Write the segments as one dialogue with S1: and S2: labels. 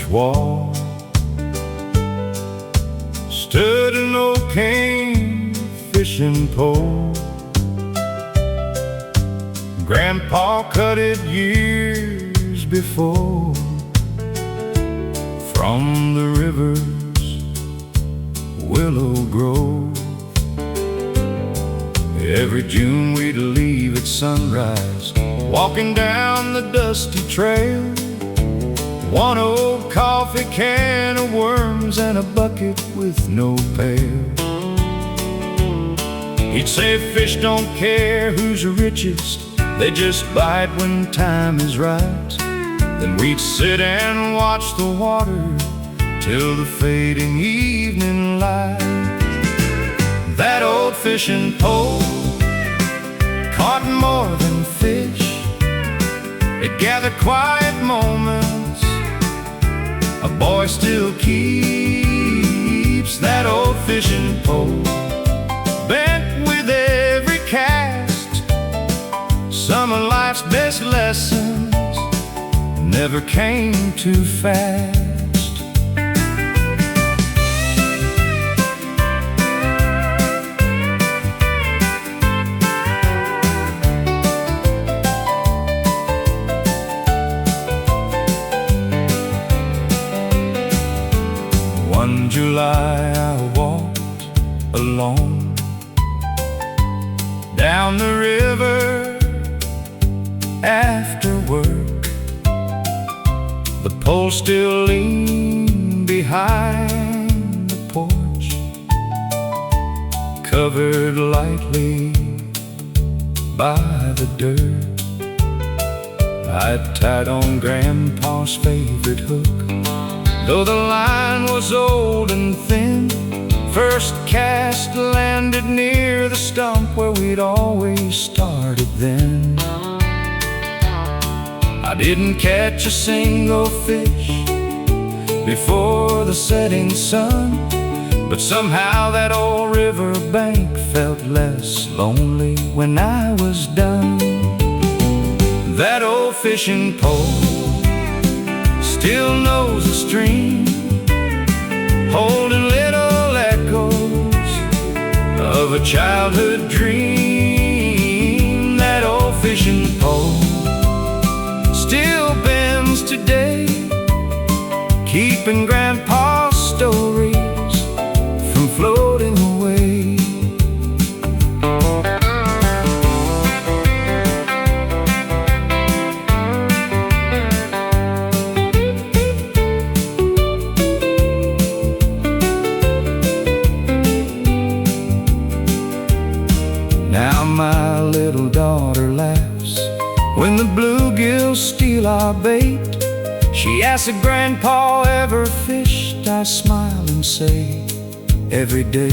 S1: wall stood an old cane fishing pole. Grandpa cut it years before from the river's willow grove. Every June we'd leave at sunrise, walking down the dusty trail. One old coffee can of worms and a bucket with no pail. He'd say fish don't care who's richest, they just bite when time is right. Then we'd sit and watch the water till the fading evening light. That old fishing pole caught more than fish. It gathered quiet moments a boy still keeps. That old fishing pole bent with every cast. Some of life's best lessons never came too fast. One July I walked alone down the river after work. The pole still leaned behind the porch, covered lightly by the dirt. I'd tied on Grandpa's favorite hook, though the line was old and thin. First cast landed near the stump where we'd always started then. I didn't catch a single fish before the setting sun, but somehow that old river bank felt less lonely when I was done. That old fishing pole still knows the stream, holding little echoes of a childhood dream. That old fishing pole still bends today, keeping Grandpa's stories from floating away. Now my little daughter laughs when the bluegills steal our bait. She asks if Grandpa ever fished. I smile and say, every day.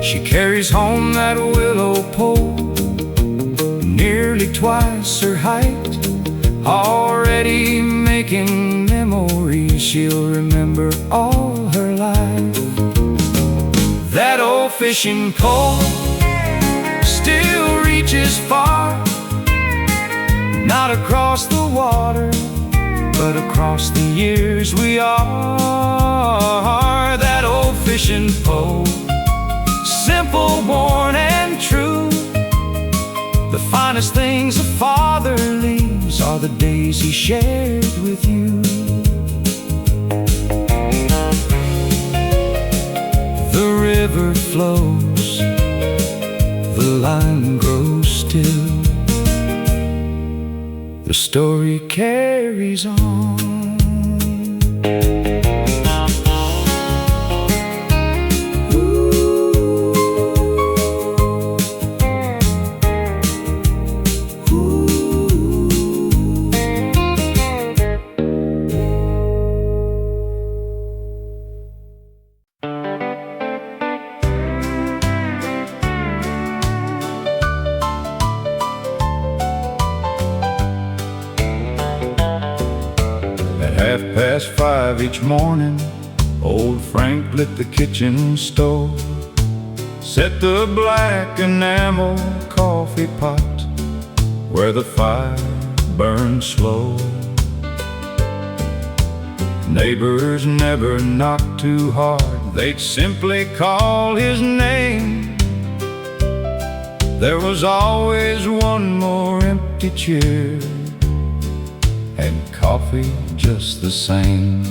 S1: She carries home that willow pole, nearly twice her height, already making memories she'll remember all her life. That old fishing pole still reaches far, not across the water, but across the years we are. That old fishing pole, simple, worn and true. The finest things a father leaves are the days he shared with you. The river flows, the line grows still, the story carries on. At 5:30 each morning, old Frank lit the kitchen stove, set the black enamel coffee pot where the fire burned slow. Neighbors never knocked too hard, they'd simply call his name. There was always one more empty chair, and coffee just the same.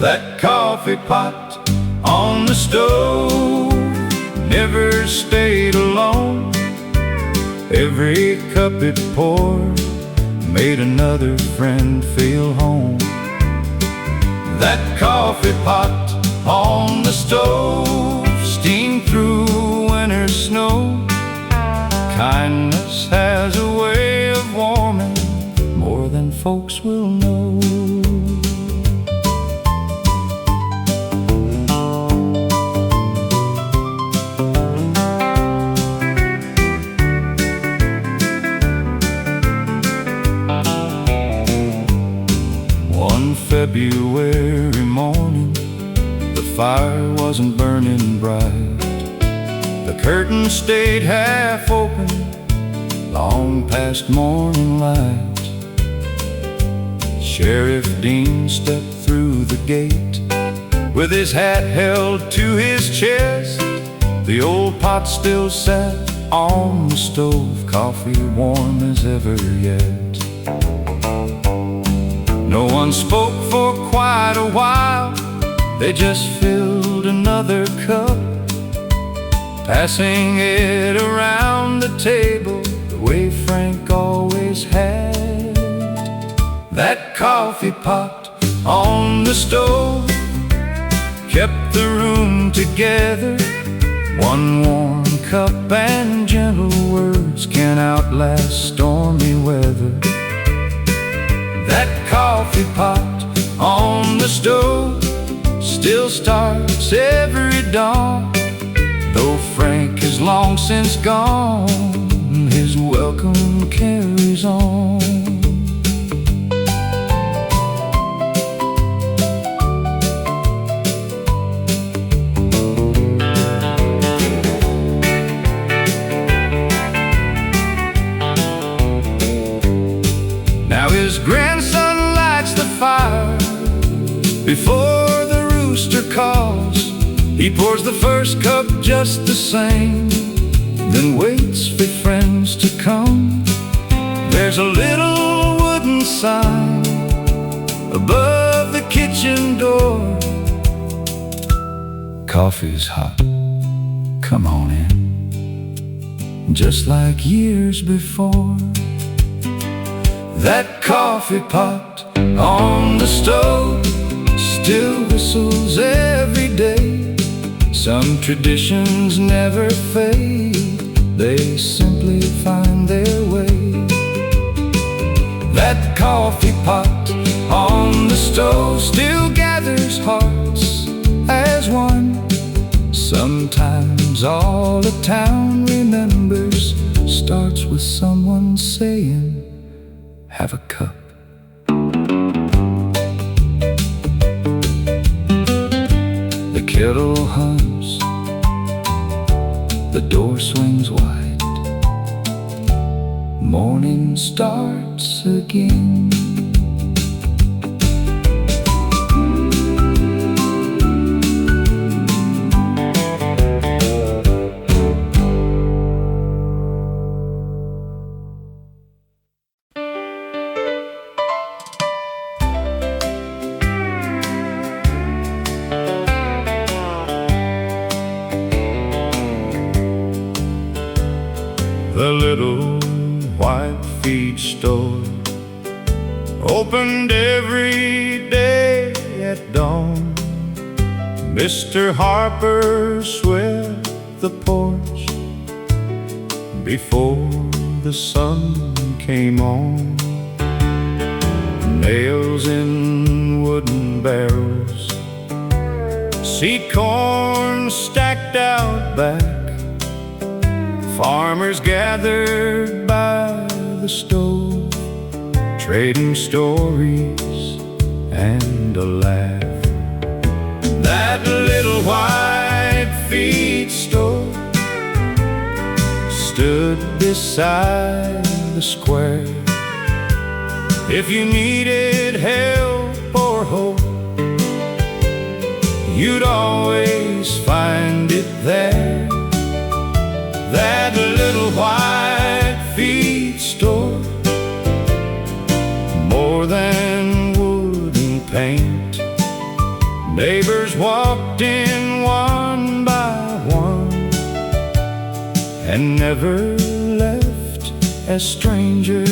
S1: That coffee pot on the stove never stayed alone. Every cup it poured made another friend feel home. That coffee pot on the stove steamed through winter snow. Kindness has a way of warming more than folks will know. One February morning, the fire wasn't burning bright. The curtain stayed half open long past morning light. Sheriff Dean stepped through the gate with his hat held to his chest. The old pot still sat on the stove, coffee warm as ever yet. No one spoke for quite a while, they just filled another cup, passing it around the table the way Frank always had. That coffee pot on the stove kept the room together. One warm cup and gentle words can outlast stormy weather. That coffee pot on the stove still starts every dawn. Though Frank is long since gone, his welcome carries on. Now his grandson lights the fire before the rooster calls. He pours the first cup just the same, then waits for friends to come. There's a little wooden sign above the kitchen door. Coffee's hot, come on in. Just like years before. That coffee pot on the stove still whistles every day. Some traditions never fade, they simply find their way. That coffee pot on the stove still gathers hearts as one. Sometimes all a town remembers starts with someone saying, "Have a cup." The kettle hums, the door swings wide, morning starts again. The little white feed store opened every day at dawn. Mr. Harper swept the porch before the sun came on. Nails in wooden barrels, seed corn stacked out back. Farmers gathered by the stove, trading stories and a laugh. That little white feed store stood beside the square. If you needed help or your hope, you'd always find it there. That little white feed store, more than wood and paint. Neighbors walked in one by one and never left as strangers.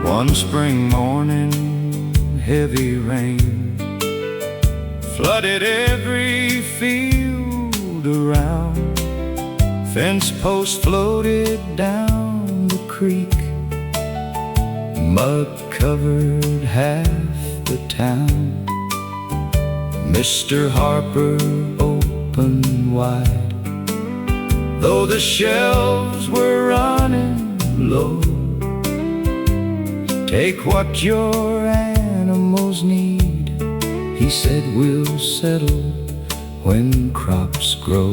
S1: One spring morning, heavy rain flooded every field around. Fence posts floated down the creek, mud covered half the town. Mr. Harper opened wide, though the shelves were running low. Take what your animals need, he said, we'll settle when crops grow.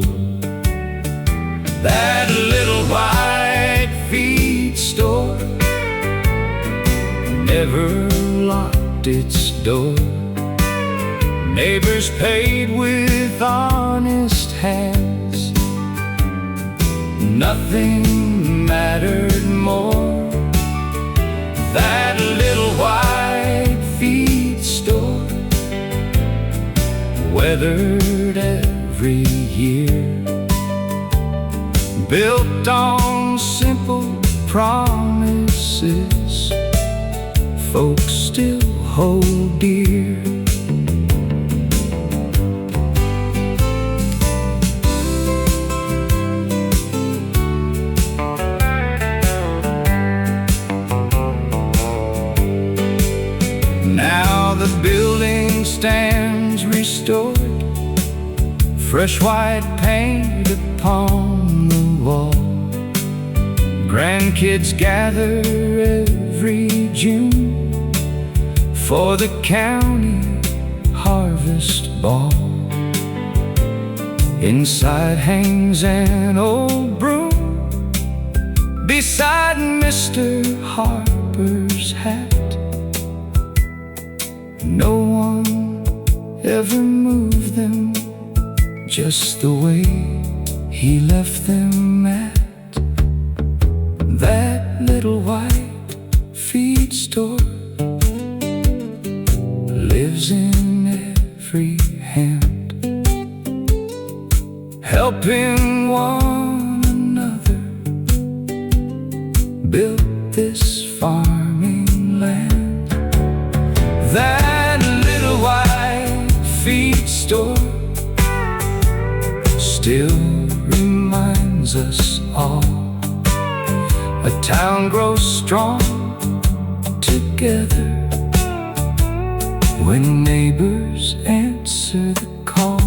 S1: That little white feed store never locked its door. Neighbors paid with honest hands. Nothing mattered more. That little white feed store weathered every year, built on simple promises folks still hold dear. Now the building stands restored, fresh white paint upon the wall. Grandkids gather every June for the county harvest ball. Inside hangs an old broom beside Mr. Harper's hat. No one ever moved them just the way he left them at. That little white feed store lives in every hand, helping one another build this farming land. That little white feed store still reminds us all, a town grows strong together when neighbors answer the call.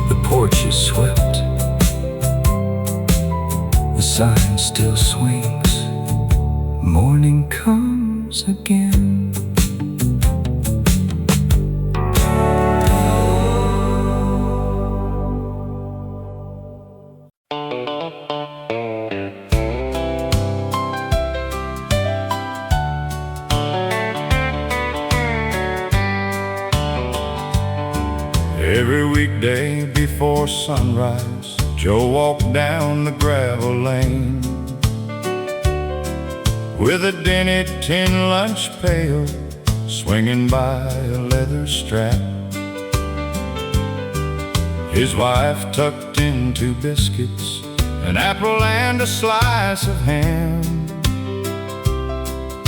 S1: The porch is swept, the sign still swings, morning comes again. Every weekday before sunrise, Joe walked down the gravel lane with a dented tin lunch pail swinging by a leather strap. His wife tucked in 2 biscuits, an apple and a slice of ham.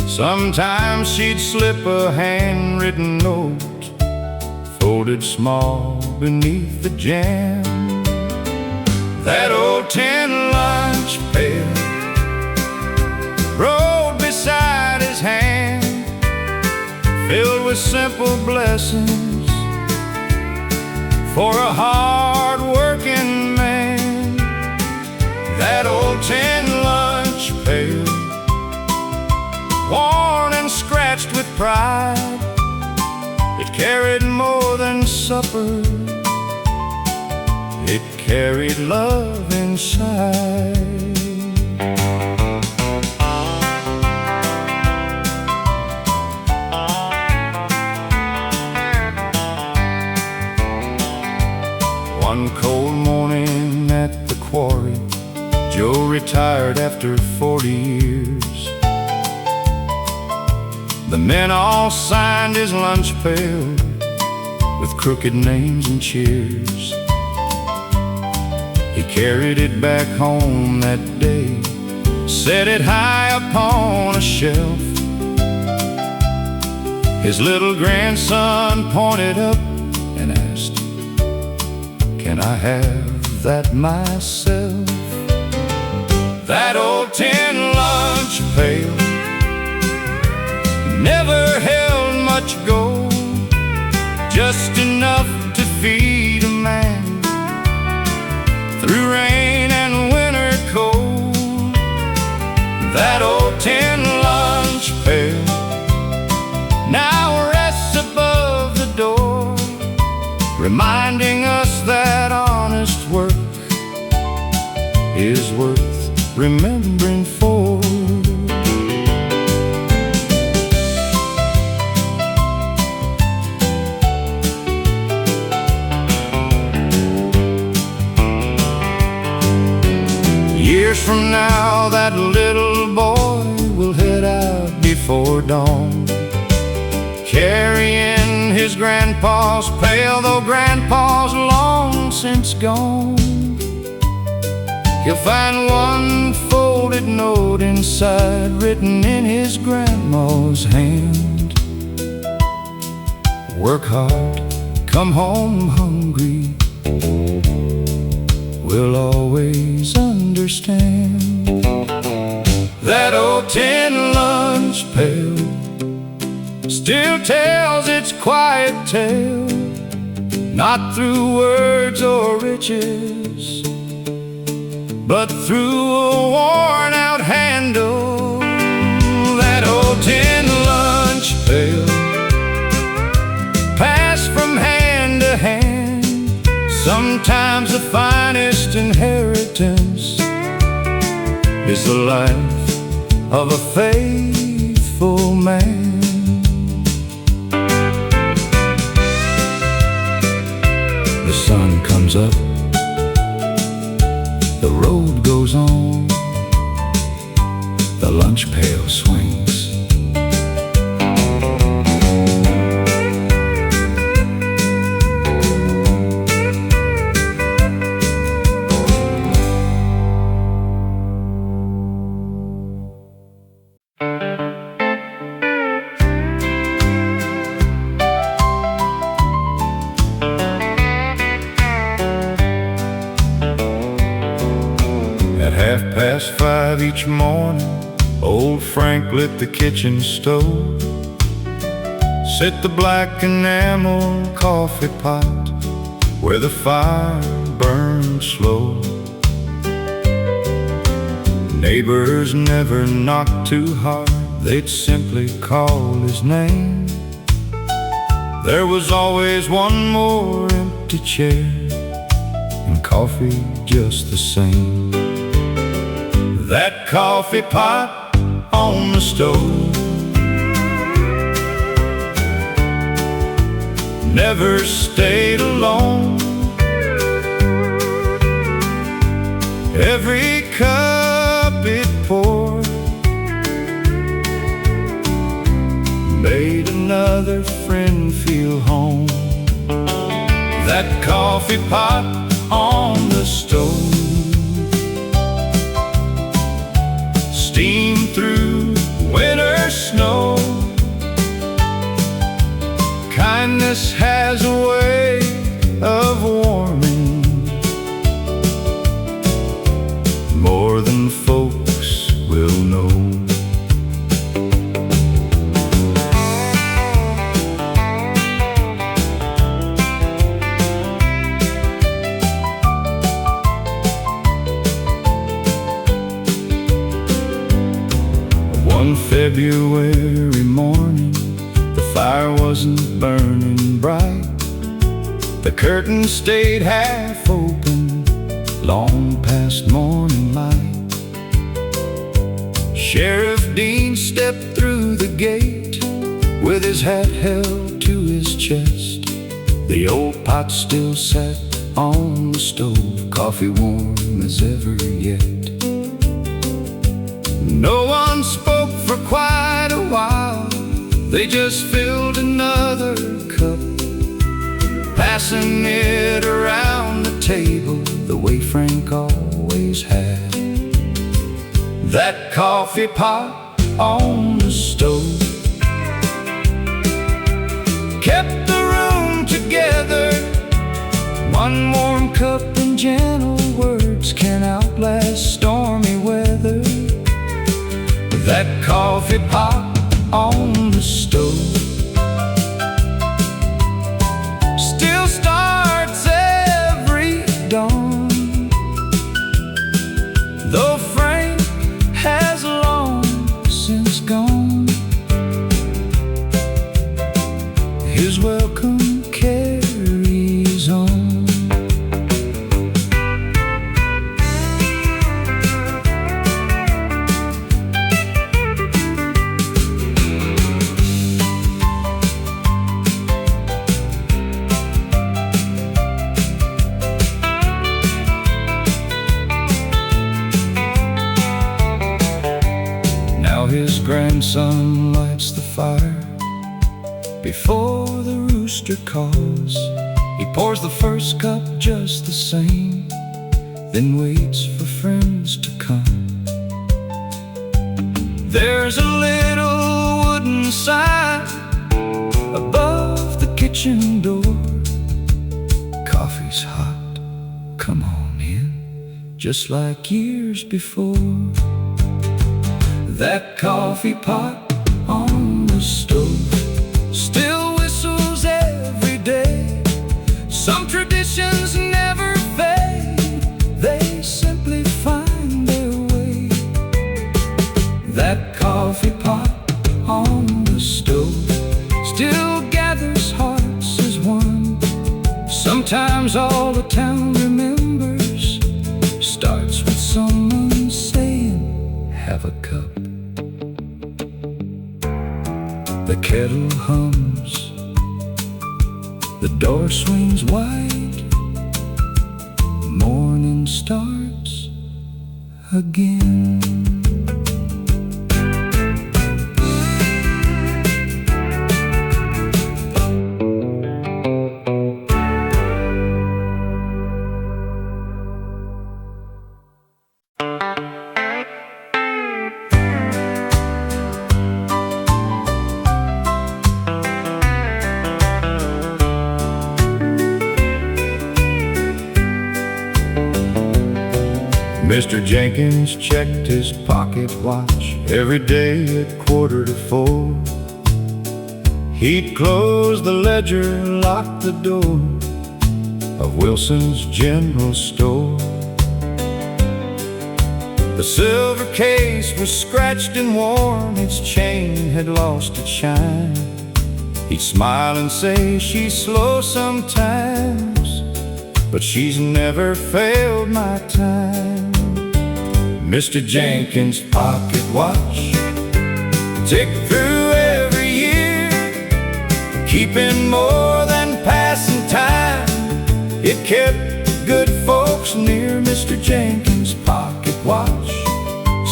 S1: Sometimes she'd slip a handwritten note folded small beneath the jam. That old tin lunch pail rode beside his hand, filled with simple blessings for a hard-working man. That old tin lunch pail carried love inside. One cold morning at the quarry, Joe retired after 40 years. The men all signed his lunch pail with crooked names and cheers. He carried it back home that day, set it high upon a shelf. His little grandson pointed up and asked, "Can I have that myself?" That old tin lunch pail never held much gold, just enough to feed a man through rain and winter cold. That old tin lunch pail now rests above the door, reminding us that honest work is worth remembering for. Years from now, that little boy will head out before dawn, carrying his grandpa's pail, though grandpa's long since gone. He'll find one folded note inside, written in his grandma's hand: "Work hard, come home hungry, we'll always understand." That old tin lunch pail still tells its quiet tale, not through words or riches, but through a worn-out handle. That old tin lunch pail, passed from hand to hand, sometimes the finest inheritance is the life of a faithful man. The sun comes up, the road goes on, the lunch pail swings. At 5:30 each morning, old Frank lit the kitchen stove, set the black enamel coffee pot where the fire burned slow. Neighbors never knocked too hard, they'd simply call his name. There was always one more empty chair, and coffee just the same. That coffee pot on the stove never stayed alone. Every cup it poured made another friend feel home. That coffee pot on the stove, steam through winter snow. Kindness has a way of warming more than folks will know. One February morning, the fire wasn't burning bright. The curtain stayed half open, long past morning light. Sheriff Dean stepped through the gate with his hat held to his chest. The old pot still sat on the stove, coffee warm as ever yet. No one spoke for quite a while. They just filled another cup, passing it around the table the way Frank always had. That coffee pot on the stove kept the room together. One warm cup and gentle words can outlast stormy weather. That coffee pot on the stove still starts every dawn, though Frank has long since gone. His welcome carries on. His grandson lights the fire before the rooster caws. He pours the first cup just the same, then waits for friends to come. There's a little wooden sign above the kitchen door. Coffee's hot, come on in, just like years before. That coffee pot on the stove still whistles every day. Some traditions never fade, they simply find their way. That coffee pot on the stove still gathers hearts as one. Sometimes all the town remembers starts with someone saying, "Have a cup." The kettle hums, the door swings wide, morning starts again. Mr. Jenkins checked his pocket watch every day at 3:45. He'd close the ledger, lock the door of Wilson's General Store. The silver case was scratched and worn, its chain had lost its shine. He'd smile and say, "She's slow sometimes, but she's never failed my time." Mr. Jenkins' pocket watch ticked through every year, keeping more than passing time. It kept good folks near. Mr. Jenkins' pocket watch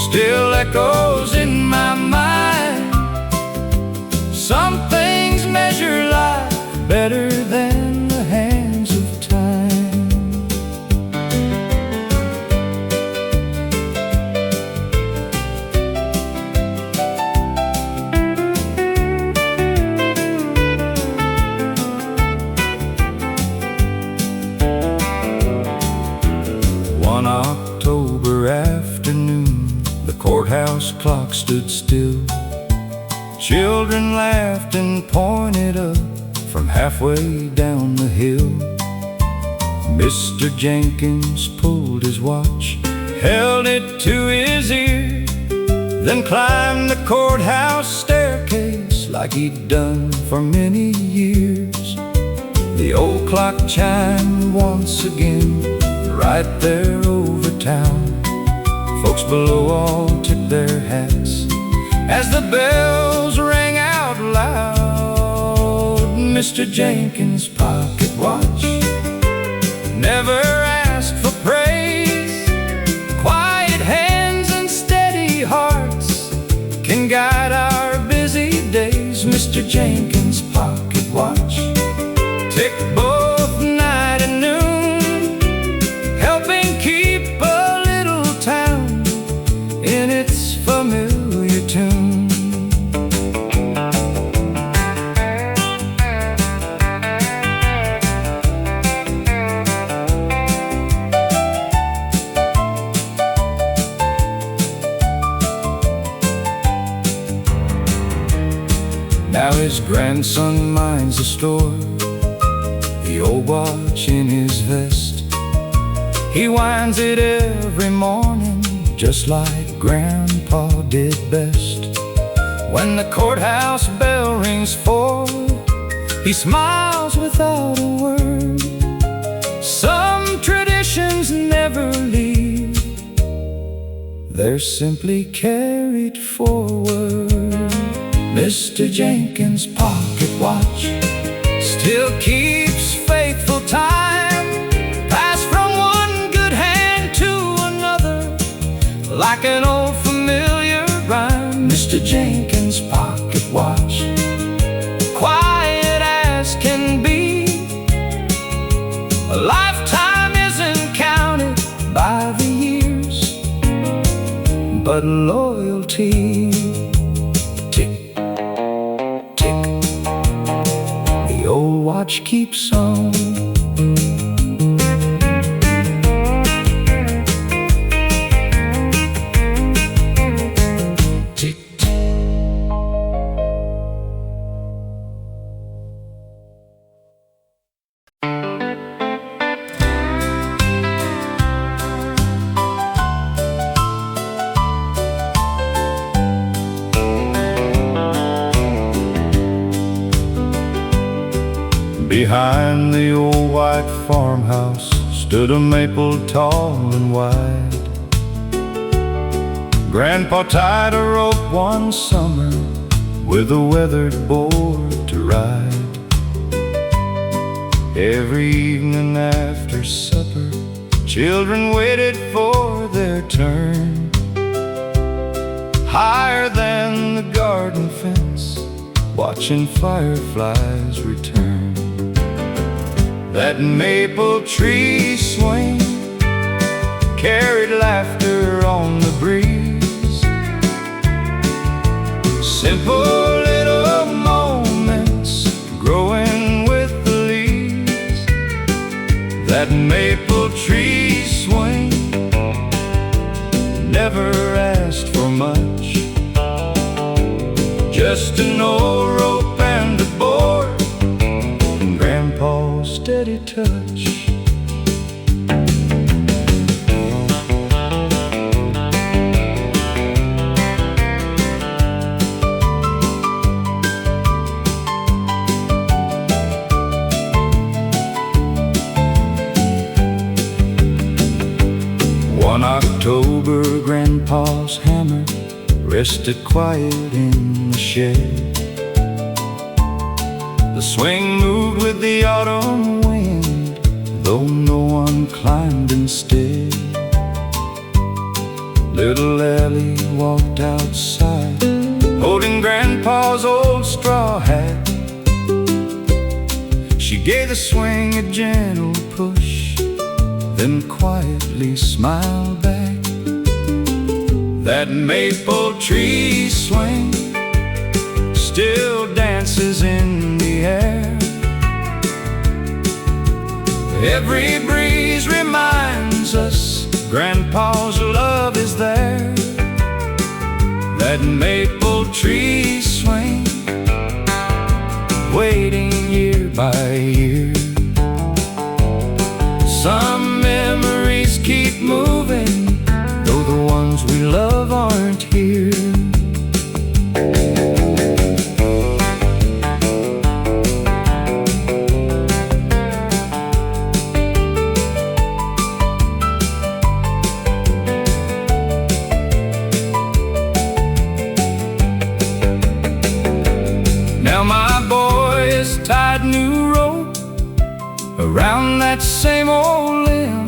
S1: still echoes in my mind. Some things measure life better than the hands of time. One October afternoon, the courthouse clock stood still. Children laughed and pointed up from halfway down the hill. Mr. Jenkins pulled his watch, held it to his ear, then climbed the courthouse staircase like he'd done for many years. The old clock chimed once again, right there over town. Folks below all tipped their hats as the bells rang out loud. Mr. Jenkins' pocket watch never asked for praise. Quiet hands and steady hearts can guide our busy days. Mr. Jenkins' pocket watch ticked both night and noon, helping keep a little town in its familiar tune. Now his grandson minds the store, the old watch in his vest. He winds it every morning, just like Grandpa did best. When the courthouse bell rings 4, he smiles without a word. Some traditions never leave, they're simply carried forward. Mr. Jenkins' pocket watch still keeps faithful time, passed from one good hand to another like an old familiar rhyme. Mr. Jenkins' pocket watch, quiet as can be, a lifetime isn't counted by the years, but loyalty. Watch keeps on. Tick. Behind the old white farmhouse stood a maple tall and wide. Grandpa tied a rope one summer with a weathered board to ride. Every evening after supper, children waited for their turn. Higher than the garden fence, watching fireflies return. That maple tree swing carried laughter on the breeze. Simple little moments growing with the leaves. That maple tree swing never asked for much, just an old rope and a board, Grandpa's steady touch. One October, Grandpa's hammer rested quiet in the shed. The swing moved with the autumn wind, though no one climbed instead. Little Ellie walked outside, holding Grandpa's old straw hat. She gave the swing a gentle push, then quietly smiled back. That maple tree swing still dances in the air. Every breeze reminds us Grandpa's love is there. That maple tree swing, waiting year by year. Some memories keep moving, though the ones we love aren't here. tied new rope around that same old limb.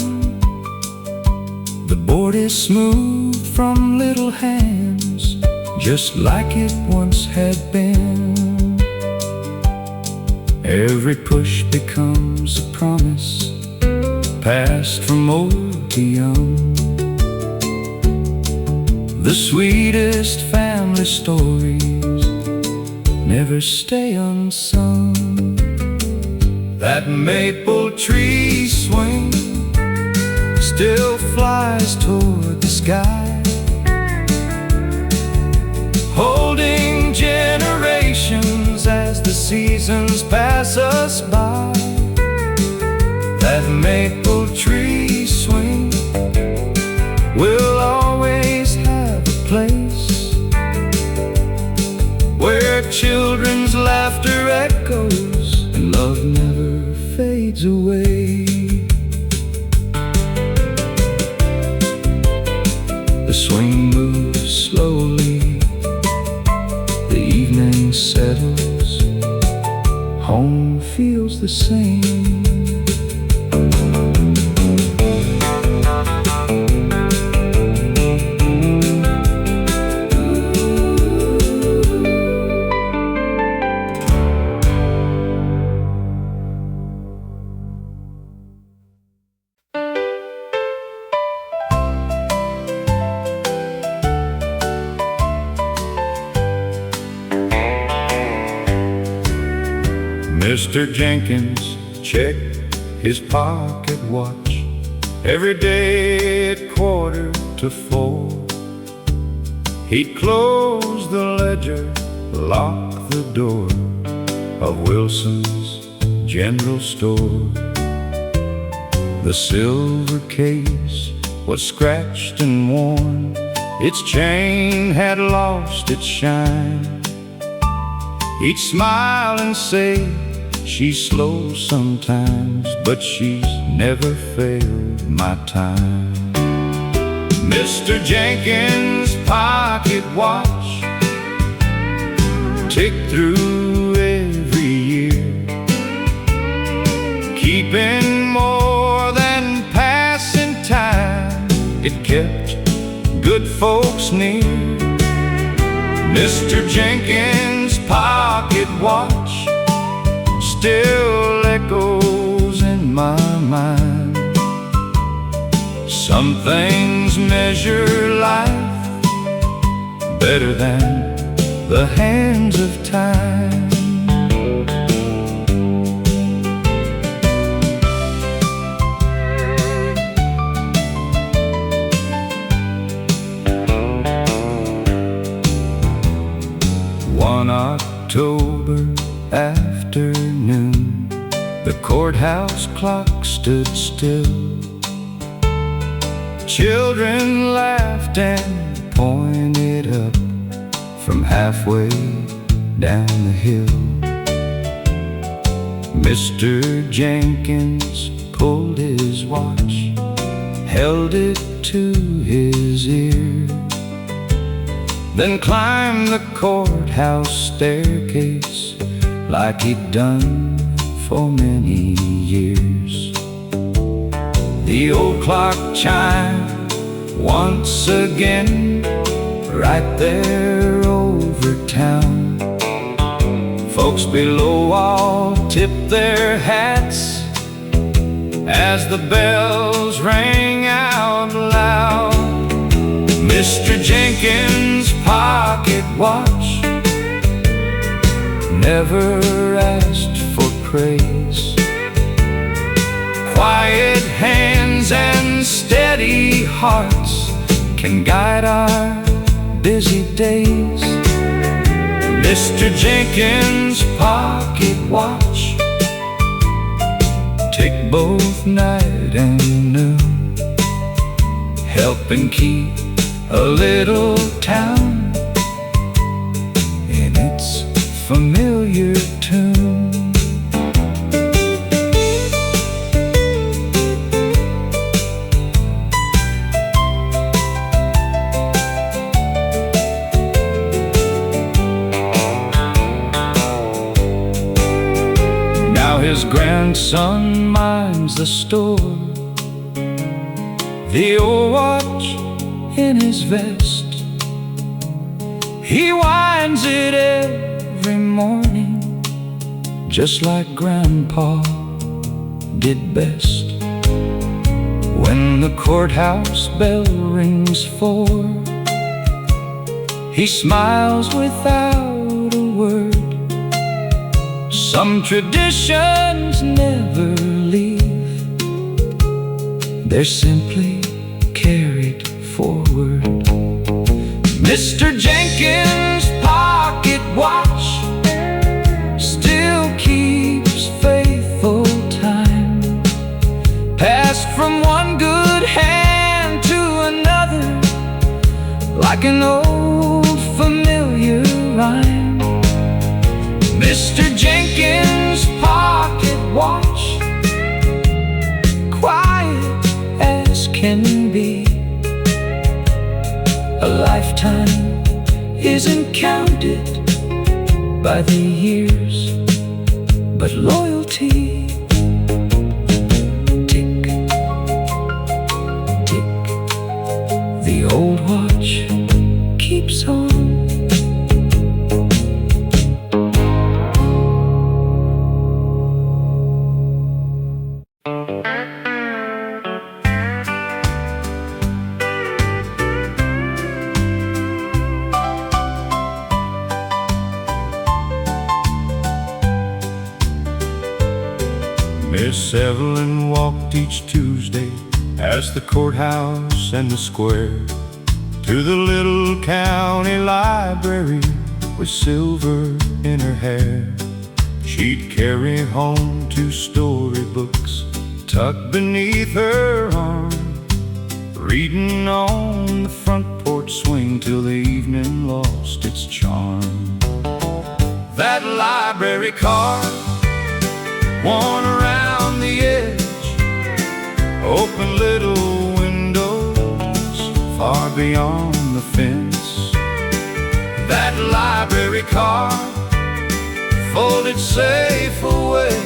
S1: The board is smooth from little hands, just like it once had been. Every push becomes a promise, passed from old to young. The sweetest family stories never stay unsung. That maple tree swing still flies toward the sky, holding generations as the seasons pass us by. That maple tree swing will always have a place where children's laughter echoes and love never fades away. The swing moves slowly, the evening settles, home feels the same. Mr. Jenkins checked his pocket watch every day at 3:45. He'd close the ledger, lock the door of Wilson's General Store. The silver case was scratched and worn, its chain had lost its shine. He'd smile and say, "She's slow sometimes, but she's never failed my time." Mr. Jenkins' pocket watch ticked through every year, keeping more than passing time. It kept good folks near. Mr. Jenkins' pocket watch still echoes in my mind. Some things measure life better than the hands of time. One October afternoon, the courthouse clock stood still. Children laughed and pointed up from halfway down the hill. Mr. Jenkins pulled his watch, held it to his ear, then climbed the courthouse staircase like he'd done for many years. The old clock chimed once again, right there over town. Folks below all tipped their hats as the bells rang out loud. Mr. Jenkins' pocket watch never asked for praise. Quiet hands and steady hearts can guide our busy days. Mr. Jenkins' pocket watch ticked both night and noon, helping keep a little town in its familiar tune. his grandson minds the store. The old watch in his vest, he winds it every morning, just like Grandpa did best. When the courthouse bell rings 4, he smiles without a word. Some traditions never leave, they're simply carried forward. Mr. Jenkins' pocket watch still keeps faithful time, passed from one good hand to another, like an old familiar rhyme. Mr. Jenkins' pocket watch, quiet as can be. A lifetime isn't counted by the years, but loyalty. Tick, tick, the old watch keeps on. Miss Evelyn walked each Tuesday past the courthouse and the square to the little county library with silver in her hair. She'd carry home 2 storybooks tucked beneath her arm, reading on the front porch swing till the evening lost its charm. That library card, worn around the edge, open little windows far beyond the fence. That library card, folded safe away.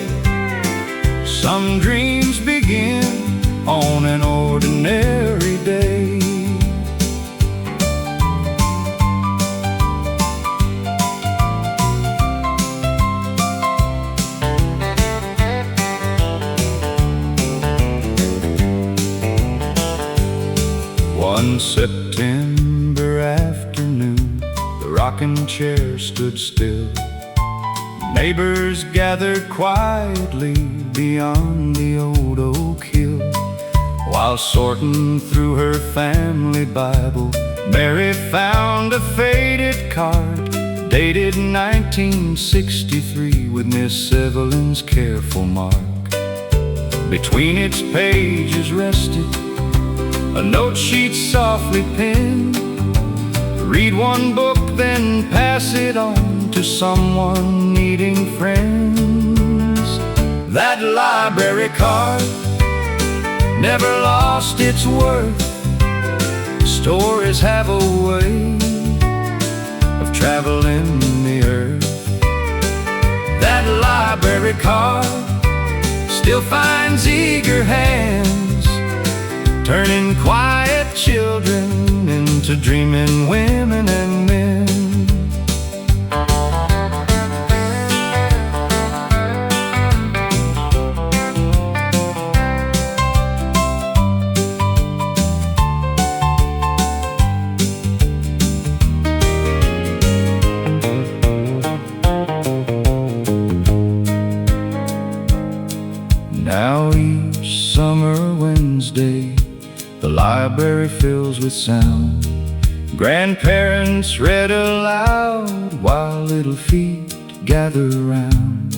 S1: Some dreams begin on an ordinary day. One September afternoon, the rocking chair stood still. Neighbors gathered quietly beyond the old oak hill. While sorting through her family Bible, Mary found a faded card dated 1963 with Miss Evelyn's careful mark. Between its pages rested a note she'd softly penned. Read one book, then pass it on to someone needing friends. That library card never lost its worth. Stories have a way of traveling the earth. That library card still finds eager hands, turning quiet children into dreaming women and men. Now each summer Wednesday, the library fills with sound. Grandparents read aloud while little feet gather round.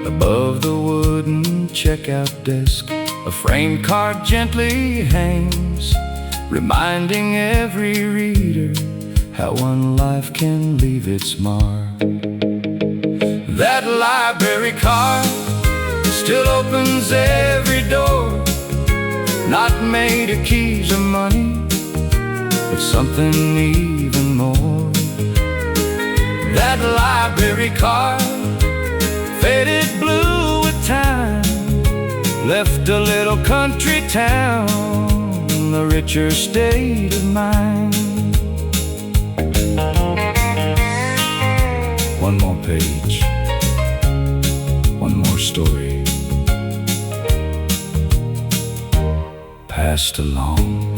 S1: Above the wooden checkout desk, a framed card gently hangs, reminding every reader how one life can leave its mark. That library card still opens every door, not made of keys or money, but something even more. That library card, faded blue with little country town, the richer state of mind. One more page, one more story passed along.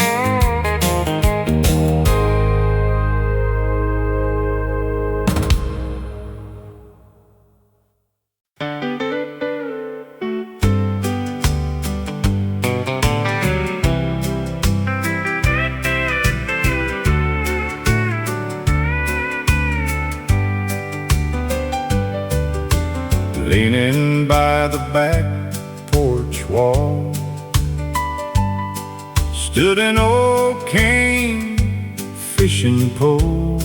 S1: Leaning by the back porch wall stood an old cane fishing pole.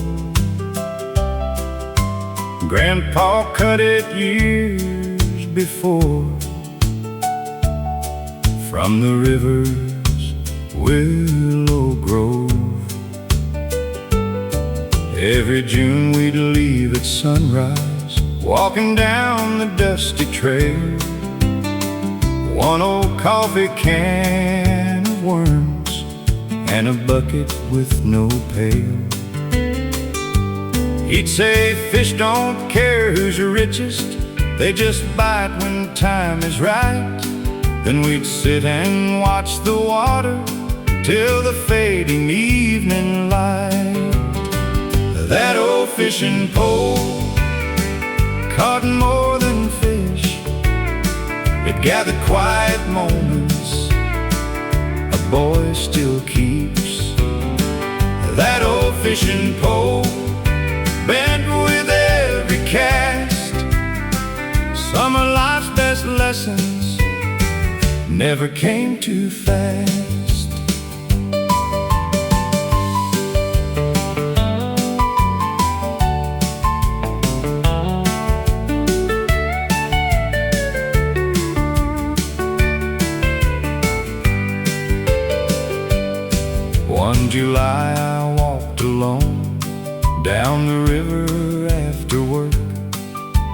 S1: Grandpa cut it years before from the river's willow grove. Every June we'd leave at sunrise, walking down the dusty trail. One old coffee can of worms and a bucket with no pail. He'd say, fish don't care who's the richest, they just bite when time is right. Then we'd sit and watch the water till the fading evening light. That old fishing pole caught more than fish. It gathered quiet moments a boy still keeps. That old fishing pole bent with every cast. Some of life's best lessons never came too fast. One July I walked alone down the river after work.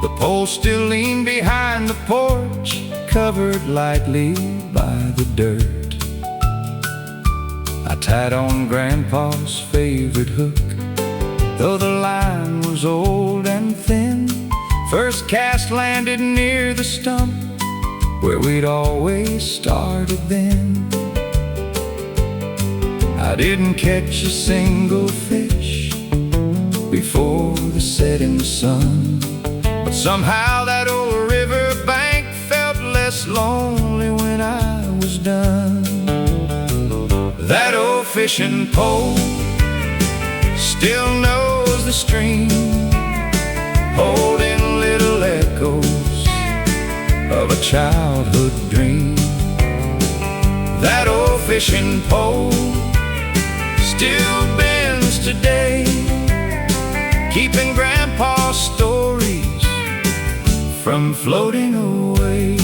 S1: The pole still leaned behind the porch, covered lightly by the dirt. I tied on Grandpa's favorite hook, though the line was old and thin. First cast landed near the stump where we'd always started then. I didn't catch a single fish before the setting sun, but somehow that old river bank felt less lonely when I was done. That old fishing pole still knows the stream, holding little echoes of a childhood dream. That old fishing pole still bends today, keeping Grandpa's stories from floating away.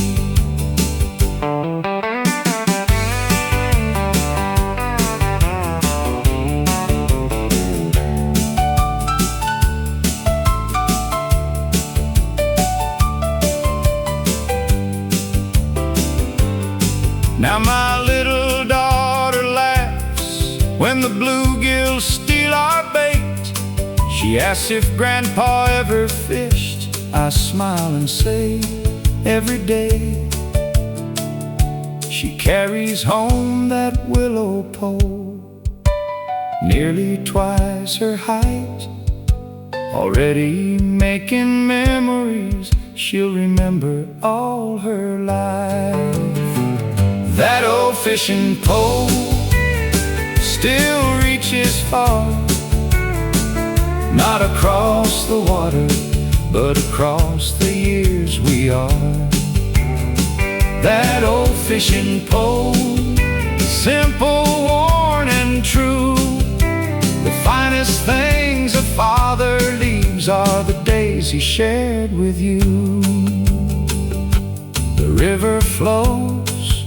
S1: Now my little daughter laughs when the bluegills steal our bait. She asks if Grandpa ever fished. I smile and say, every day. She carries home that willow pole, nearly twice her height, already making memories she'll remember all her life. That old fishing pole still reaches far, not across the water, but across the years we are. That old fishing pole, simple, worn and true. The finest things a father leaves are the days he shared with you. The river flows,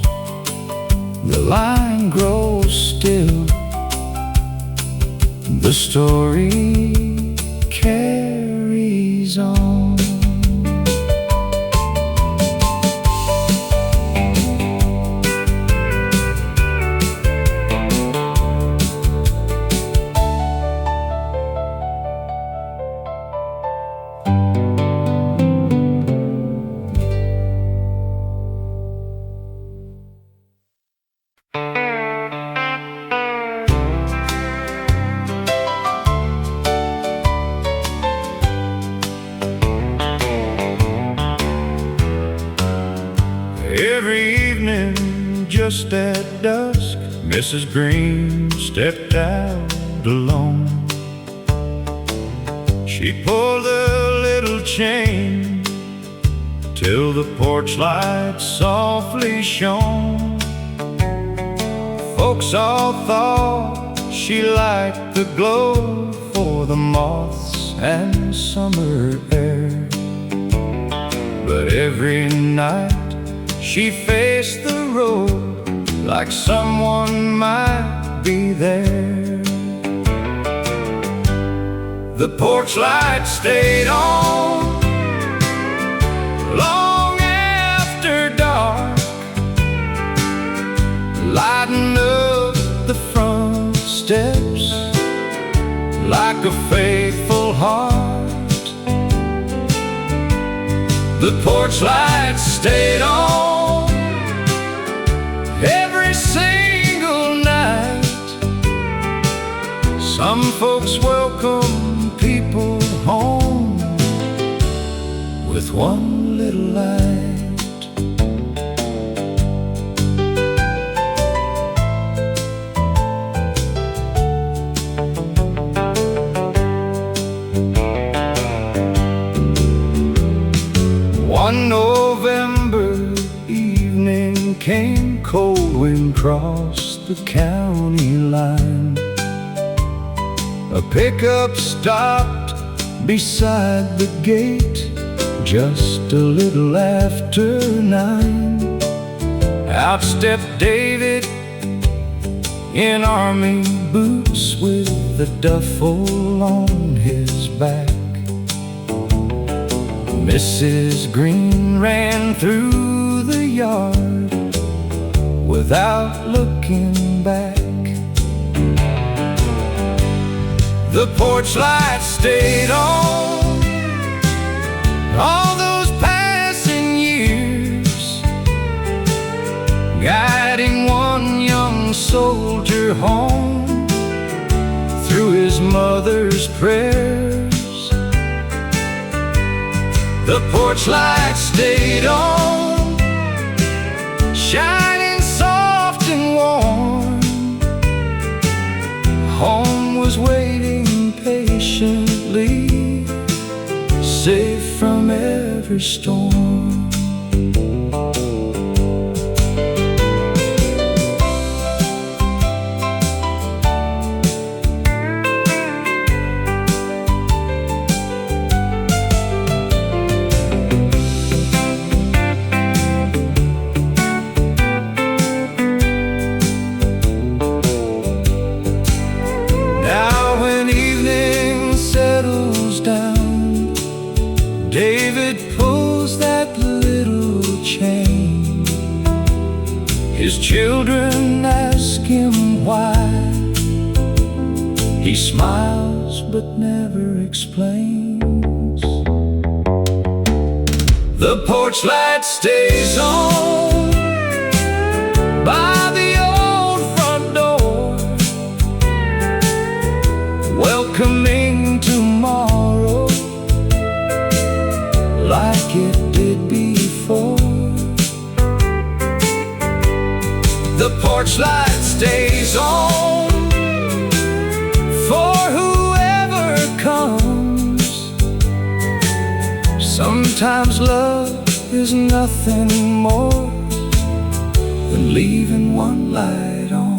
S1: the line grows still, the story carries on. just at dusk, Mrs. Green stepped out alone. She pulled a little chain till the porch light softly shone. Folks all thought she liked the glow for the moths and summer air. But every night she faced the road like someone might be there. The porch light stayed on long after dark, lighting up the front steps like a faithful heart. The porch light stayed on every single night. Some folks welcome people home with one little light. One November evening came, cold wind crossed the county line. A pickup stopped beside the gate just a little after 9. Out stepped David in army boots with a duffel on his back. Mrs. Green ran through the yard without looking back. The porch light stayed on all those passing years, guiding one young soldier home through his mother's prayers. The porch light stayed on, shining soft and warm. Home was waiting patiently, safe from every storm. David pulls that little chain. His children ask him why. He smiles but never explains. The porch light stays on by the old front door, welcoming tomorrow like it did before. The porch light stays on for whoever comes. Sometimes love is nothing more than leaving one light on.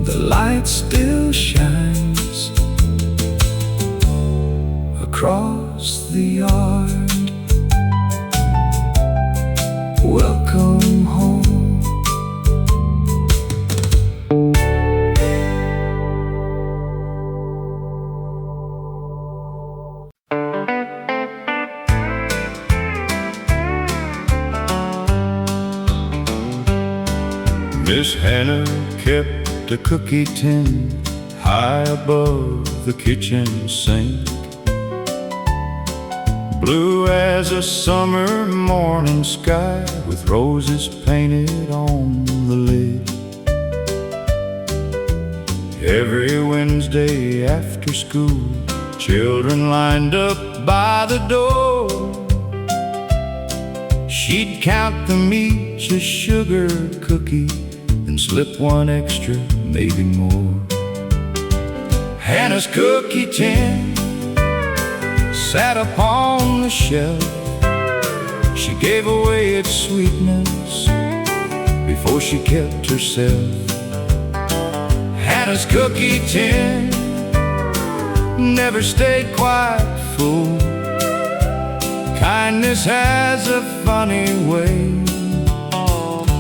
S1: The light still shines across the yard. Welcome home. Miss Hannah kept a cookie tin high above the kitchen sink, blue as a summer morning sky, with roses painted on the lid. Every Wednesday after school, children lined up by the door. She'd count the meat, a sugar cookie, and slip one extra, maybe more. Hannah's cookie tin sat upon the shelf. She gave away its sweetness before she kept herself. Hannah's cookie tin never stayed quite full. Kindness has a funny way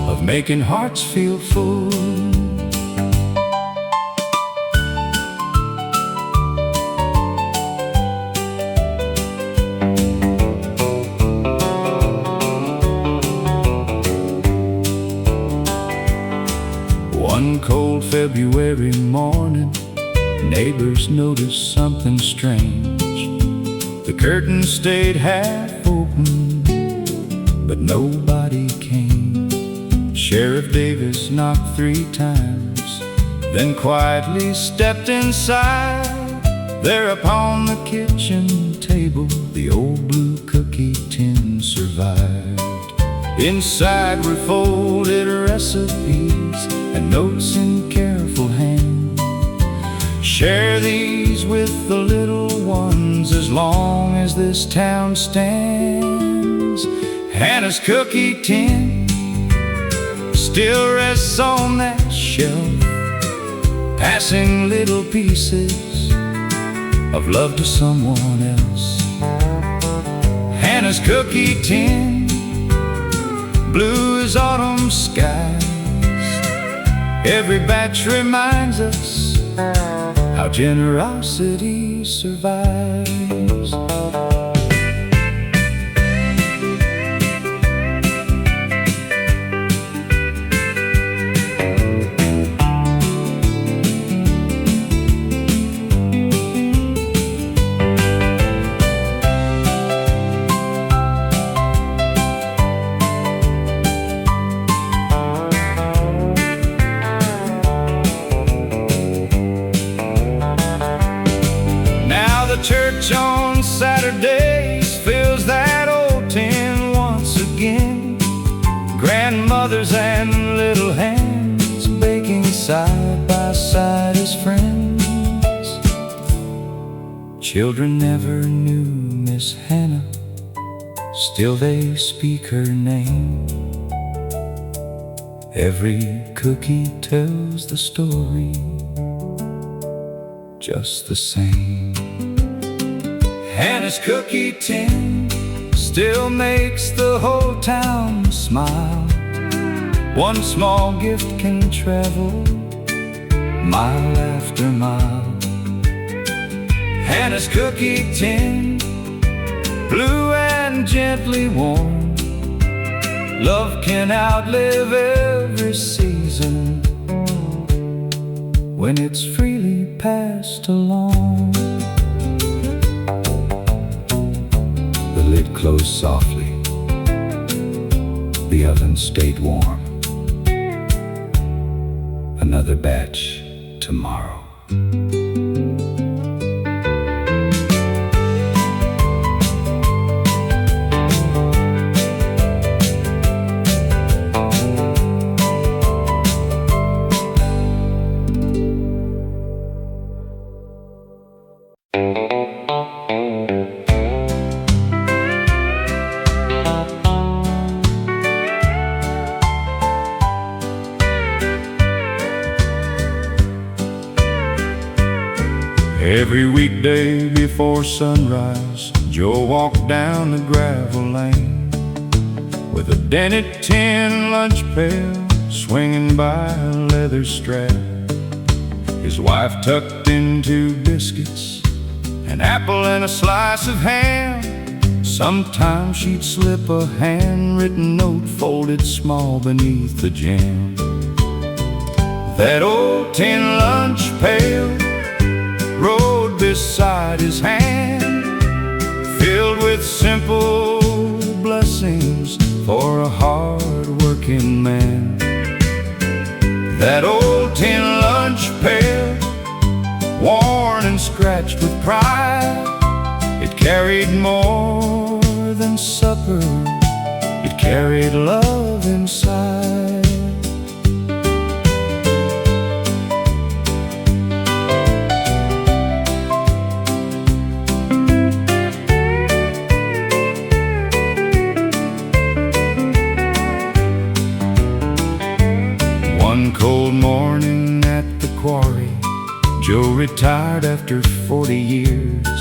S1: of making hearts feel full. One cold February morning, neighbors noticed something strange. The curtains stayed half open, but nobody came. Sheriff Davis knocked 3 times, then quietly stepped inside. There upon the kitchen table, the old blue cookie tin survived. Inside were folded recipes and notes in careful hand. Share these with the little ones as long as this town stands. Hannah's cookie tin still rests on that shelf, passing little pieces of love to someone else. Hannah's cookie tin, blue as autumn skies. Every batch reminds us how generosity survives. Church on Saturdays fills that old tin once again. Grandmothers and little hands baking side by side as friends. Children never knew Miss Hannah, still they speak her name. Every cookie tells the story just the same. Hannah's cookie tin still makes the whole town smile. One small gift can travel mile after mile. Hannah's cookie tin, blue and gently warm. Love can outlive every season when it's freely passed along. The lid closed softly, the oven stayed warm. Another batch tomorrow. Every weekday before sunrise, Joe walked down the gravel lane with a dented tin lunch pail swinging by a leather strap. His wife tucked into biscuits, an apple and a slice of ham. Sometimes she'd slip a handwritten note folded small beneath the jam. That old tin lunch pail rode beside his hand, filled with simple blessings for a hard-working man. That old tin lunch pail, worn and scratched with pride, it carried more than supper, it carried love inside. One cold morning at the quarry, Joe retired after 40 years.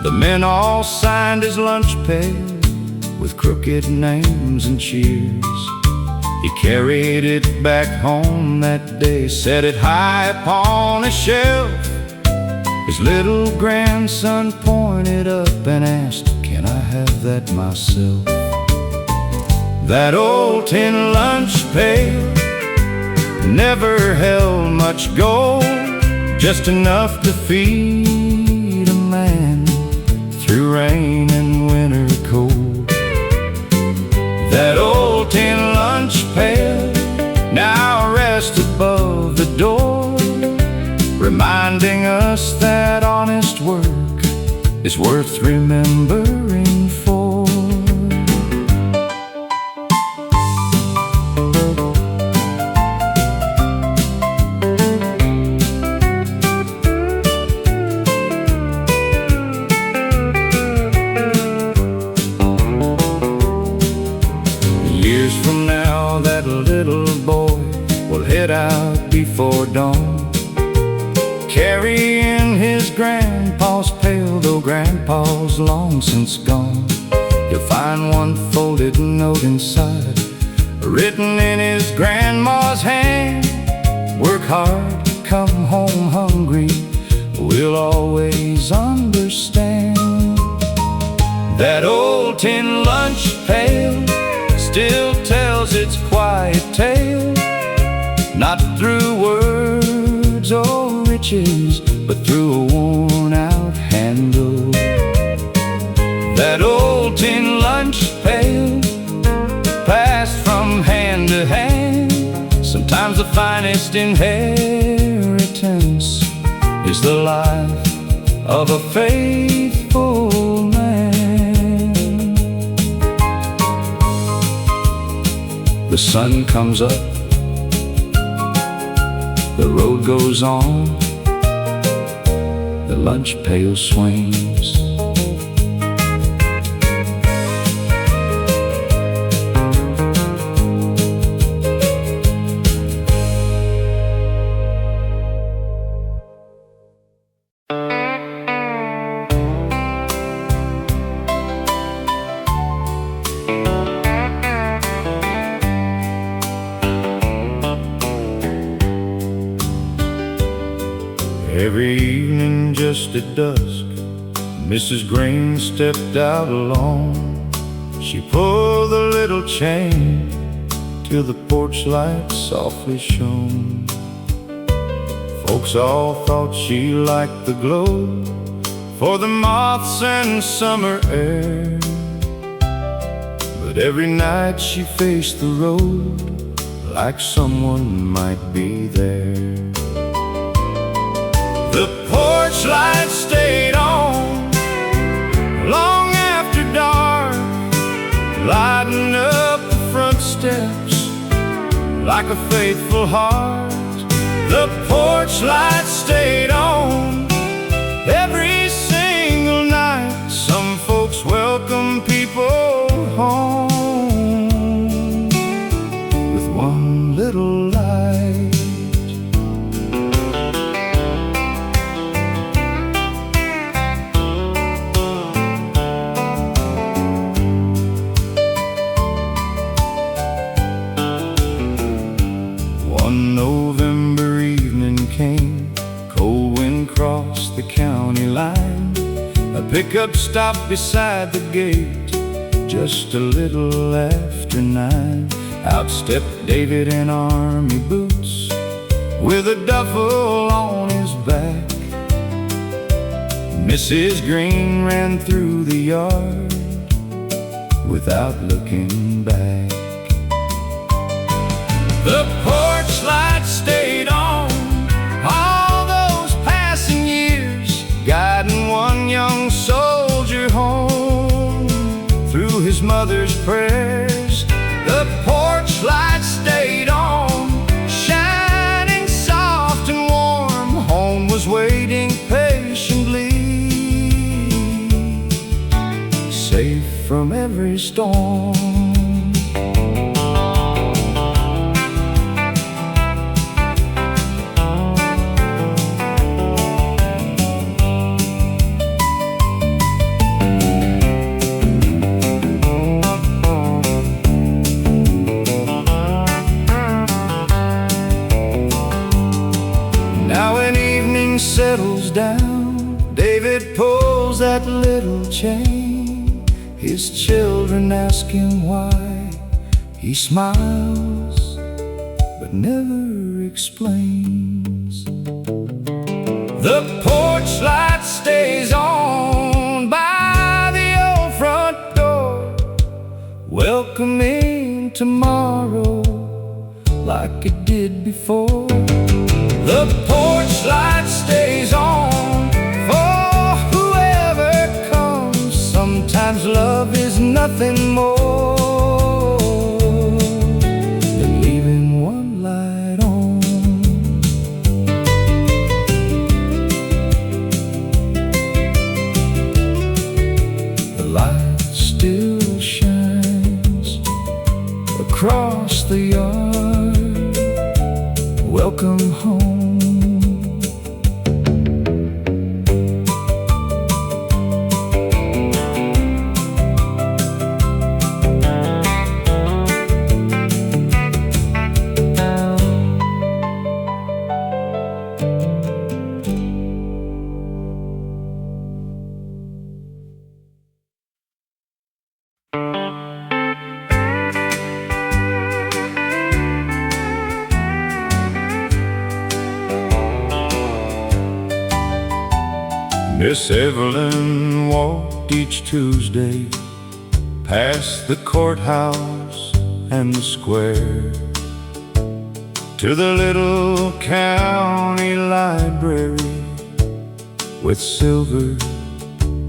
S1: The men all signed his lunch pail with crooked names and cheers. He carried it back home that day, set it high upon a shelf. His little grandson pointed up and asked, "Can I have that myself?" That old tin lunch pail never held much gold, just enough to feed a man through rain and winter cold. That old tin lunch pail now rests above the door, reminding us that honest work is worth remembering for. Years from now, that little boy will head out before dawn, carrying his grandpa's pail, though grandpa's long since gone. You'll find one folded note inside, written in his grandma's hand: "Work hard, come home hungry, we'll always understand." That old tin lunch pail still tells its quiet tale, not through words or riches, but through a worn-out handle. That old tin lunch pail passed from hand to hand. Sometimes the finest inheritance is the life of a faithful man. The sun comes up, the road goes on, the lunch pail swings. Every evening just at dusk, Mrs. Green stepped out alone. She pulled the little chain till the porch light softly shone. Folks all thought she liked the glow for the moths and summer air, but every night she faced the road like someone might be there. The porch light stayed on long after dark, lighting up the front steps like a faithful heart. The porch light stayed on every single night. Some folks welcome people home with one little light. One November evening came, cold wind crossed the county line. A pickup stopped beside the gate just a little after 9. Out stepped David in army boots with a duffel on his back. Mrs. Green ran through the yard without looking back. The porch light stayed on all those passing years, guiding one young soldier home through his mother's prayers waiting patiently, safe from every storm. Settles down, David pulls that little chain. His children ask him why. He smiles, but never explains. The porch light stays on by the old front door, welcoming tomorrow like it did before. The porch light stays on for whoever comes. Sometimes love is nothing more than leaving one light on. The light still shines across the yard. Welcome home. Miss Evelyn walked each Tuesday past the courthouse and the square to the little county library with silver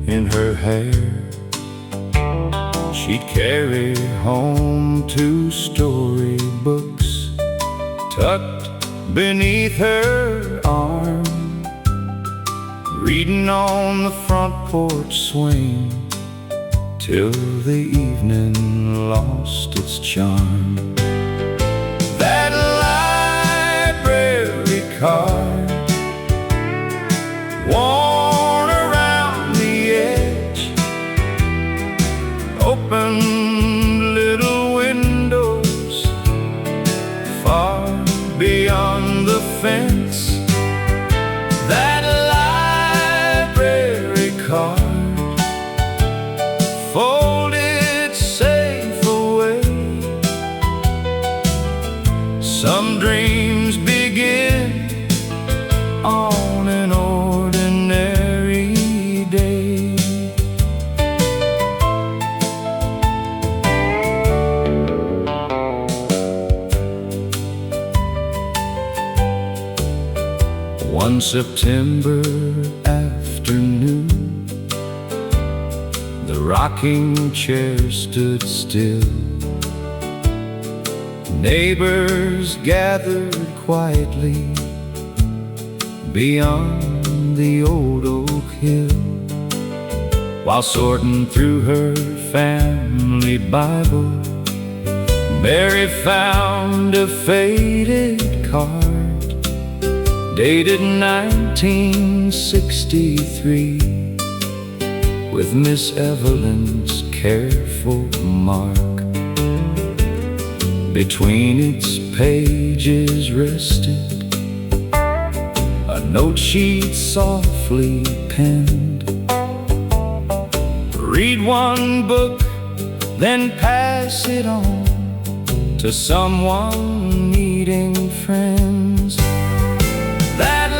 S1: in her hair. She'd carry home 2 storybooks tucked beneath her arm, reading on the front porch swing till the evening lost its charm. That library card, worn around the edge, open little windows far beyond the fence. That folded safe away. Some dreams begin on an ordinary day. One September afternoon, the rocking chair stood still. Neighbors gathered quietly beyond the old oak hill, while sorting through her family Bible. Mary found a faded card dated 1963 with Miss Evelyn's careful mark. Between its pages rested a note she'd softly penned. Read one book, then pass it on to someone needing friends. That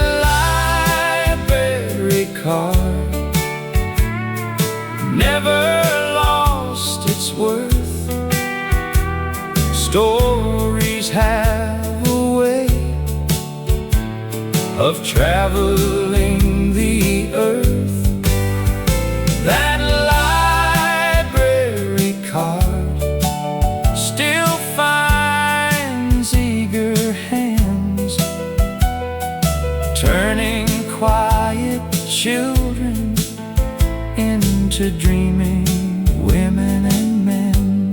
S1: library card never lost its worth. Stories have a way of traveling the earth. That library card still finds eager hands turning quiet children into dreaming women and men.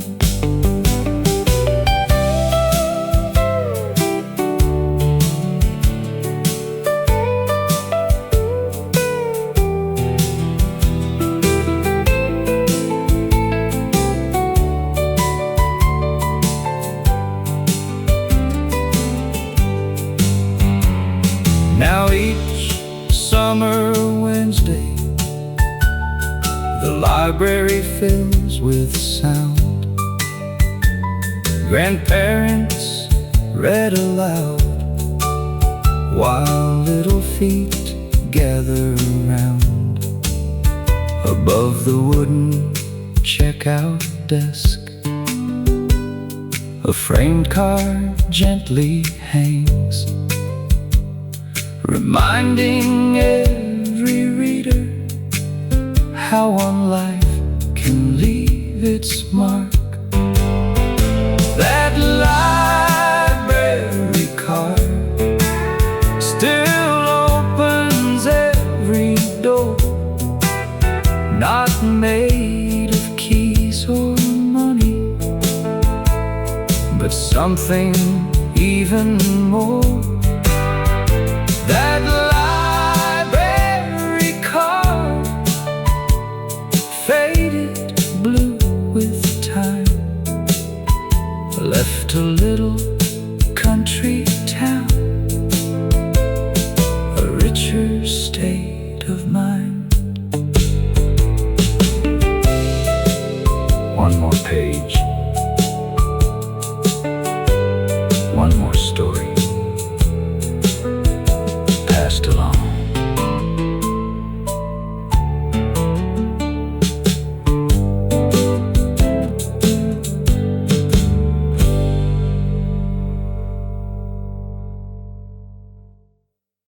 S1: Now each summer Wednesday, the library fills with sound. Grandparents read aloud while little feet gather around. Above the wooden checkout desk, a framed card gently hangs, reminding every reader how one life can leave its mark. That library card still opens every door, not made of keys or money, but something even more. That library card, faded blue with time, left a little country town, a richer state of mind. One more page.